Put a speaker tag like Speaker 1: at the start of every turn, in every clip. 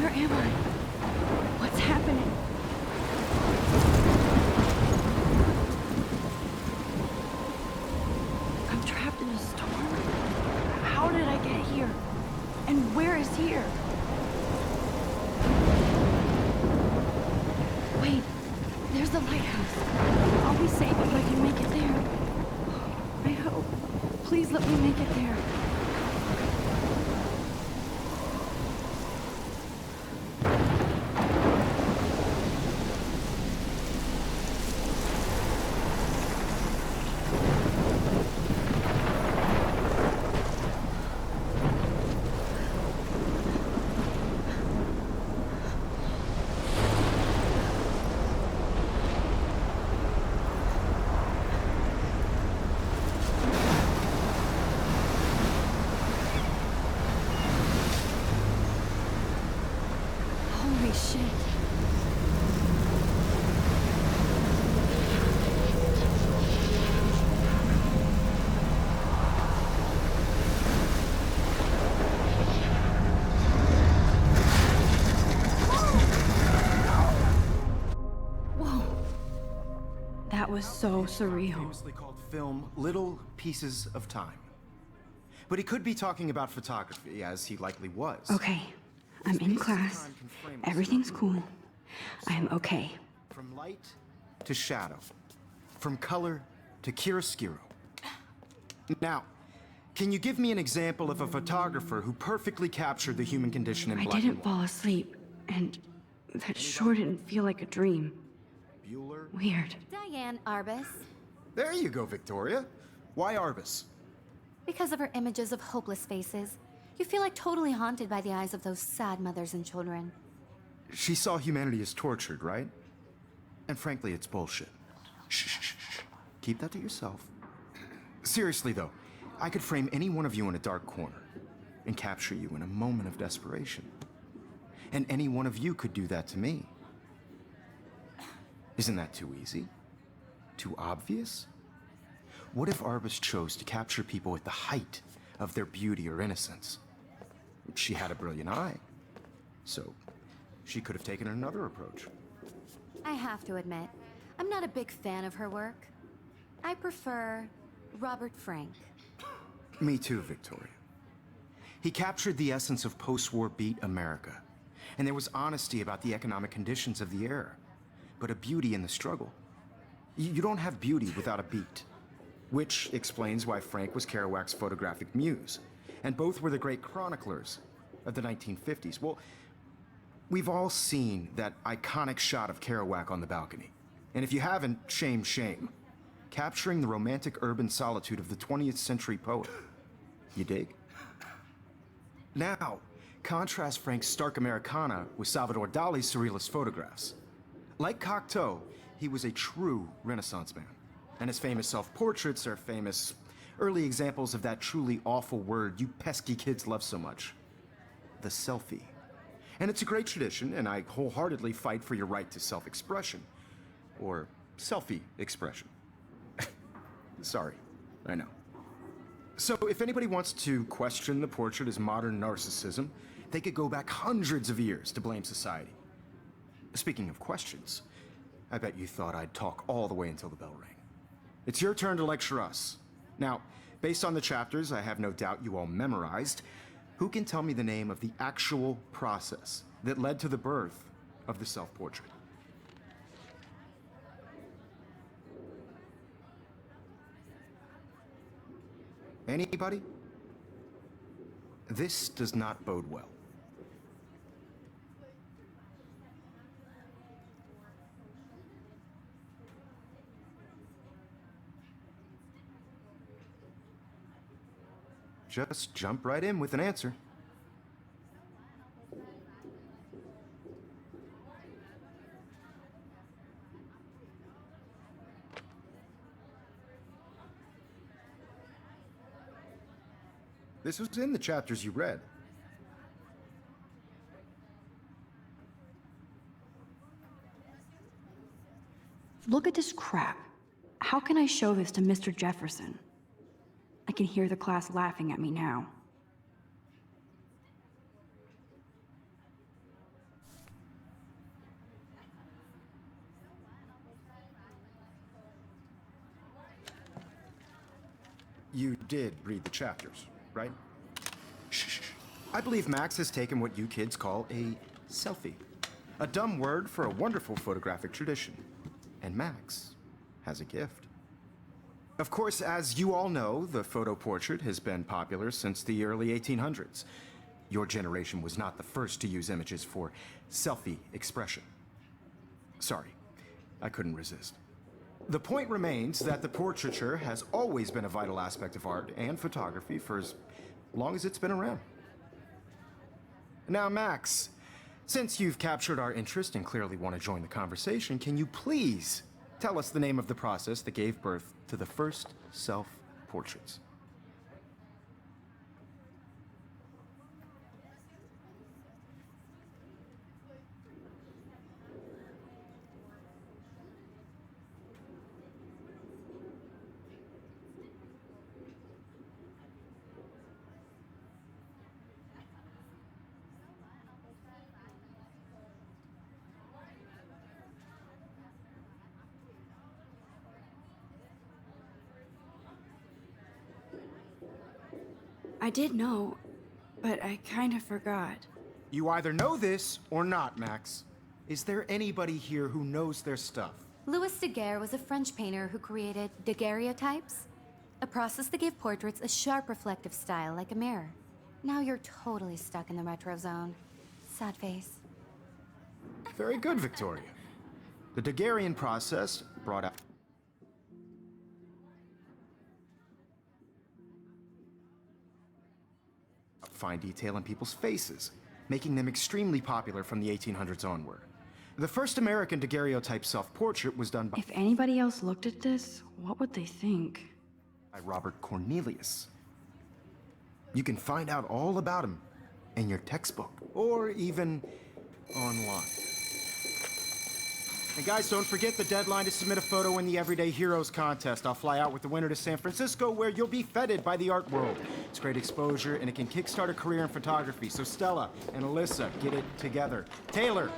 Speaker 1: Where am I? What's happening? I'm trapped in a storm? How did I get here? And where is here? Wait, there's the lighthouse. I'll be safe if I can make it there. I hope. Please let me make it there. Holy shit. Whoa. That was so surreal.
Speaker 2: Famously called film Little Pieces of Time. But he could be talking about photography, as he likely was.
Speaker 1: Okay, I'm in class. Everything's cool. I'm okay.
Speaker 2: From light to shadow. From color to chiaroscuro. Now, can you give me an example of a photographer who perfectly captured the human condition in
Speaker 1: I
Speaker 2: black
Speaker 1: didn't
Speaker 2: and white?
Speaker 1: fall asleep, and that sure didn't feel like a dream.
Speaker 2: Bueller?
Speaker 1: Weird.
Speaker 3: Diane Arbus.
Speaker 2: There you go, Victoria. Why Arbus?
Speaker 3: Because of her images of hopeless faces, you feel like totally haunted by the eyes of those sad mothers and children.
Speaker 2: She saw humanity as tortured, right? And frankly, it's bullshit. Shh, shh, shh, shh. Keep that to yourself. Seriously, though, I could frame any one of you in a dark corner and capture you in a moment of desperation. And any one of you could do that to me. Isn't that too easy? Too obvious? What if Arbus chose to capture people at the height of their beauty or innocence? She had a brilliant eye, so she could have taken another approach.
Speaker 3: I have to admit, I'm not a big fan of her work. I prefer Robert Frank.
Speaker 2: Me too, Victoria. He captured the essence of post-war beat America, and there was honesty about the economic conditions of the era, but a beauty in the struggle. You don't have beauty without a beat. Which explains why Frank was Kerouac's photographic muse, and both were the great chroniclers of the 1950s. Well, we've all seen that iconic shot of Kerouac on the balcony. And if you haven't, shame, shame. Capturing the romantic urban solitude of the 20th century poet. You dig? Now, contrast Frank's stark Americana with Salvador Dali's surrealist photographs. Like Cocteau, he was a true Renaissance man. And his famous self-portraits are famous early examples of that truly awful word you pesky kids love so much. The selfie. And it's a great tradition, and I wholeheartedly fight for your right to self-expression. Or selfie expression. Sorry, I know. So if anybody wants to question the portrait as modern narcissism, they could go back hundreds of years to blame society. Speaking of questions, I bet you thought I'd talk all the way until the bell rang. It's your turn to lecture us. Now, based on the chapters I have no doubt you all memorized, who can tell me the name of the actual process that led to the birth of the self-portrait? Anybody? This does not bode well. Just jump right in with an answer. This was in the chapters you read.
Speaker 1: Look at this crap. How can I show this to Mr. Jefferson? I can hear the class laughing at me now.
Speaker 2: You did read the chapters, right? Shh. I believe Max has taken what you kids call a selfie. A dumb word for a wonderful photographic tradition. And Max has a gift. Of course, as you all know, the photo portrait has been popular since the early 1800s. Your generation was not the first to use images for selfie expression. Sorry, I couldn't resist. The point remains that the portraiture has always been a vital aspect of art and photography for as long as it's been around. Now, Max, since you've captured our interest and clearly want to join the conversation, can you please tell us the name of the process that gave birth to the first self-portraits?
Speaker 1: I did know, but I kind of forgot.
Speaker 2: You either know this or not, Max. Is there anybody here who knows their stuff?
Speaker 3: Louis Daguerre was a French painter who created daguerreotypes, a process that gave portraits a sharp reflective style like a mirror. Now you're totally stuck in the retro zone. Sad face.
Speaker 2: Very good, Victoria. The Daguerrean process brought out fine detail in people's faces, making them extremely popular from the 1800s onward. The first American daguerreotype self-portrait was done by
Speaker 1: If anybody else looked at this, what would they think?
Speaker 2: Robert Cornelius. You can find out all about him in your textbook, or even online. And guys, don't forget the deadline to submit a photo in the Everyday Heroes contest. I'll fly out with the winner to San Francisco, where you'll be feted by the art world. It's great exposure, and it can kickstart a career in photography. So Stella and Alyssa, get it together. Taylor,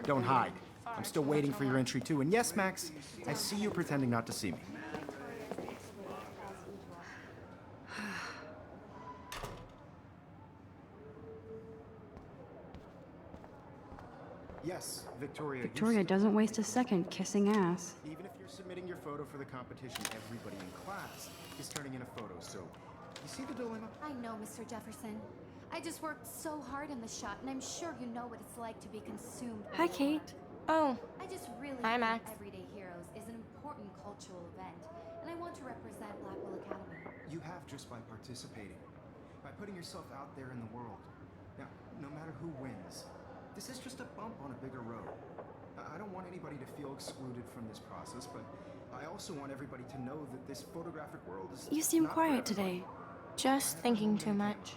Speaker 2: don't hide. I'm still waiting for your entry too. And yes, Max, I see you pretending not to see me. Yes, Victoria.
Speaker 1: Victoria doesn't waste a second kissing ass.
Speaker 2: Even if you're submitting your photo for the competition, everybody in class is turning in a photo, so you see the dilemma?
Speaker 3: I know, Mr. Jefferson. I just worked so hard in the shot, and I'm sure you know what it's like to be consumed by
Speaker 1: Hi,
Speaker 3: the
Speaker 1: Kate.
Speaker 3: art.
Speaker 4: Oh,
Speaker 3: I just really
Speaker 4: Hi,
Speaker 3: think
Speaker 4: Max.
Speaker 3: Everyday Heroes is an important cultural event, and I want to represent Blackwell Academy.
Speaker 2: You have just by participating, by putting yourself out there in the world. Now, no matter who wins, this is just a bump on a bigger road. I don't want anybody to feel excluded from this process, but I also want everybody to know that this photographic world is
Speaker 1: You seem
Speaker 2: not for
Speaker 1: quiet
Speaker 2: everybody.
Speaker 1: today.
Speaker 4: just thinking too much.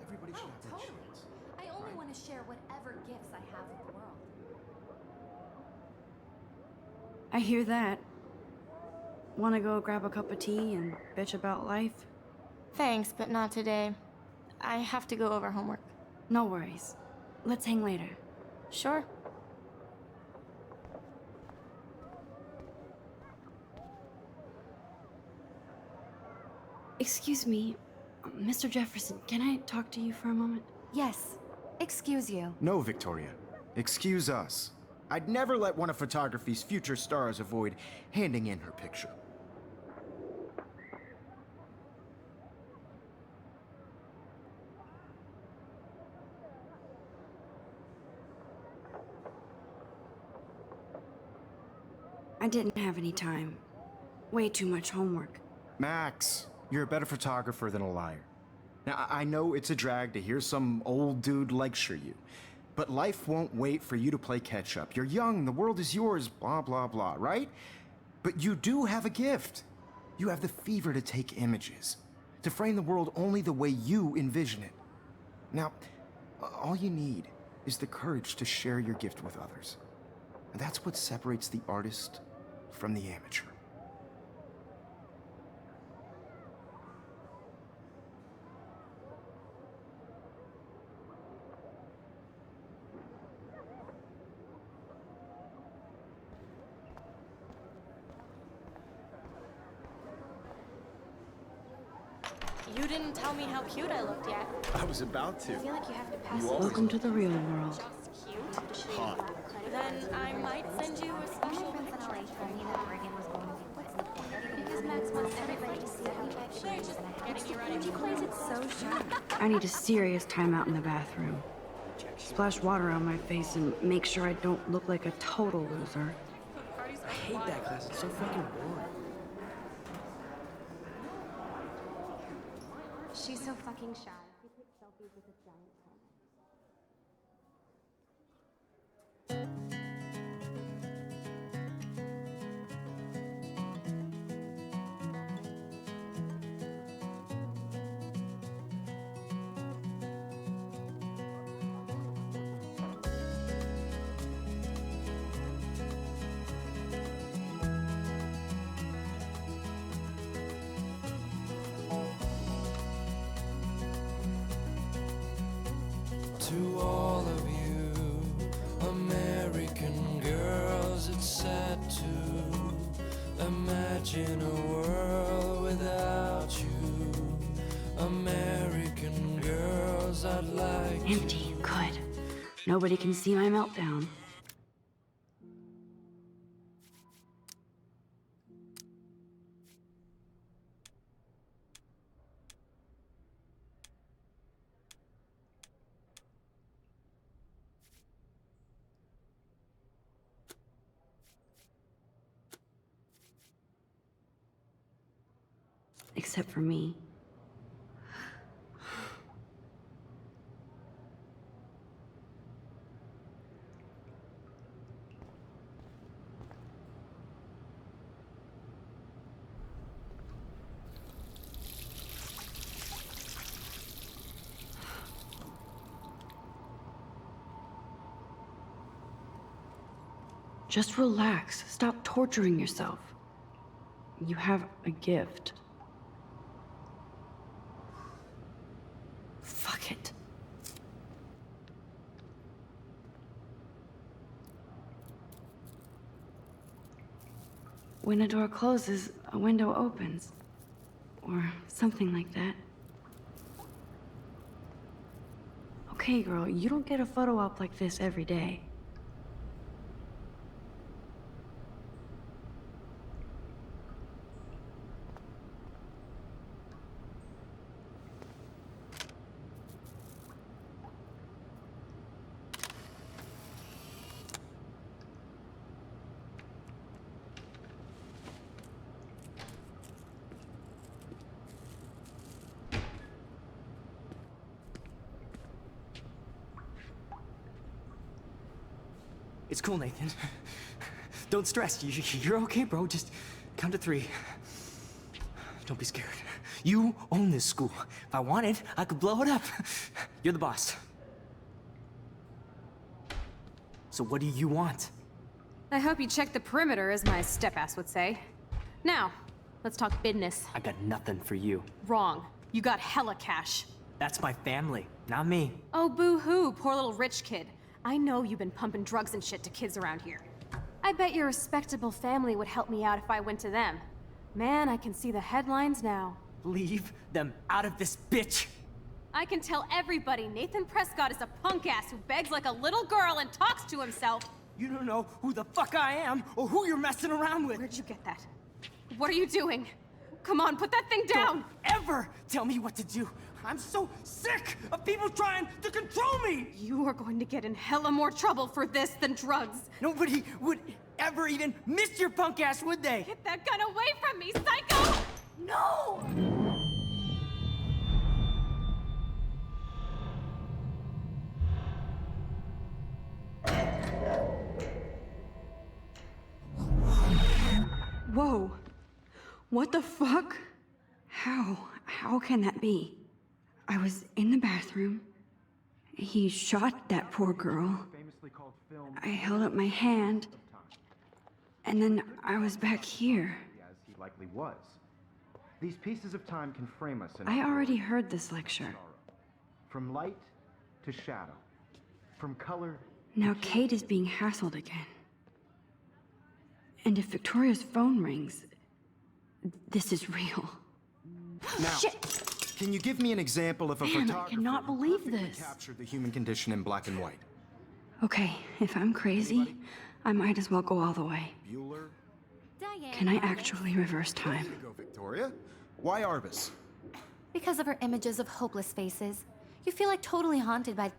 Speaker 2: Everybody should have that
Speaker 3: Totally.
Speaker 2: chance.
Speaker 3: I only want to share whatever gifts I have with the world.
Speaker 1: I hear that. Wanna go grab a cup of tea and bitch about life?
Speaker 4: Thanks, but not today. I have to go over homework.
Speaker 1: No worries. Let's hang later.
Speaker 4: Sure.
Speaker 1: Excuse me, Mr. Jefferson, can I talk to you for a moment?
Speaker 3: Yes. Excuse you.
Speaker 2: No, Victoria. Excuse us. I'd never let one of photography's future stars avoid handing in her picture.
Speaker 1: I didn't have any time. Way too much homework.
Speaker 2: Max, you're a better photographer than a liar. Now, I know it's a drag to hear some old dude lecture you, but life won't wait for you to play catch up. You're young, the world is yours, blah, blah, blah, right? But you do have a gift. You have the fever to take images, to frame the world only the way you envision it. Now, all you need is the courage to share your gift with others. And that's what separates the artist from the amateur.
Speaker 4: You didn't tell me how cute I looked yet.
Speaker 2: I was about to.
Speaker 4: I feel like you have to pass
Speaker 2: You
Speaker 4: it
Speaker 2: always
Speaker 1: Welcome to the real world.
Speaker 4: just cute.
Speaker 2: hot.
Speaker 4: Then I might send you a special
Speaker 3: Because Max wants everybody to see how
Speaker 4: They're just getting you ready.
Speaker 3: he plays it so sharp.
Speaker 1: I need a serious timeout in the bathroom. Splash water on my face and make sure I don't look like a total loser.
Speaker 5: I hate that class. It's so fucking boring.
Speaker 3: She's so fucking shy. She takes selfies with a giant pen.
Speaker 6: To all of you American girls, it's sad to imagine a world without you. American girls, I'd like
Speaker 1: Empty. Good. Nobody can see my meltdown. Except for me. Just relax. Stop torturing yourself. You have a gift. Fuck it. When a door closes, a window opens. Or something like that. Okay, girl, you don't get a photo op like this every day.
Speaker 5: It's cool, Nathan. Don't stress. You're okay, bro. Just count to 3. Don't be scared. You own this school. If I wanted, I could blow it up. You're the boss. So what do you want?
Speaker 7: I hope you checked the perimeter, as my step-ass would say. Now, let's talk business.
Speaker 5: I got nothing for you.
Speaker 7: Wrong. You got hella cash.
Speaker 5: That's my family, not me.
Speaker 7: Oh, boo-hoo, poor little rich kid. I know you've been pumping drugs and shit to kids around here. I bet your respectable family would help me out if I went to them. Man, I can see the headlines now.
Speaker 5: Leave them out of this bitch.
Speaker 7: I can tell everybody Nathan Prescott is a punk ass who begs like a little girl and talks to himself.
Speaker 5: You don't know who the fuck I am or who you're messing around with.
Speaker 7: Where'd you get that? What are you doing? Come on, put that thing down!
Speaker 5: Don't ever tell me what to do. I'm so sick of people trying to control me!
Speaker 7: You are going to get in hella more trouble for this than drugs.
Speaker 5: Nobody would ever even miss your punk ass, would they?
Speaker 7: Get that gun away from me, psycho! No!
Speaker 1: Whoa. What the fuck? How can that be? I was in the bathroom. He shot that poor girl.
Speaker 2: Famously called film
Speaker 1: I held up my hand. And then I was back here.
Speaker 2: as he likely was. These pieces of time can frame us in
Speaker 1: I already heard this lecture.
Speaker 2: from light to shadow, from color.
Speaker 1: Now Kate is being hassled again. And if Victoria's phone rings, this is real.
Speaker 2: Now,
Speaker 1: Shit!
Speaker 2: Can you give me an example of a
Speaker 1: Man, I
Speaker 2: photographer
Speaker 1: cannot
Speaker 2: who
Speaker 1: believe
Speaker 2: perfectly
Speaker 1: this.
Speaker 2: captured the human condition in black and white?
Speaker 1: Okay, if I'm crazy, I might as well go all the way.
Speaker 2: Bueller?
Speaker 3: Diane.
Speaker 1: Can I
Speaker 3: Arbus.
Speaker 1: actually reverse time?
Speaker 2: There you go, Victoria. Why Arbus?
Speaker 3: Because of her images of hopeless faces, you feel like totally haunted by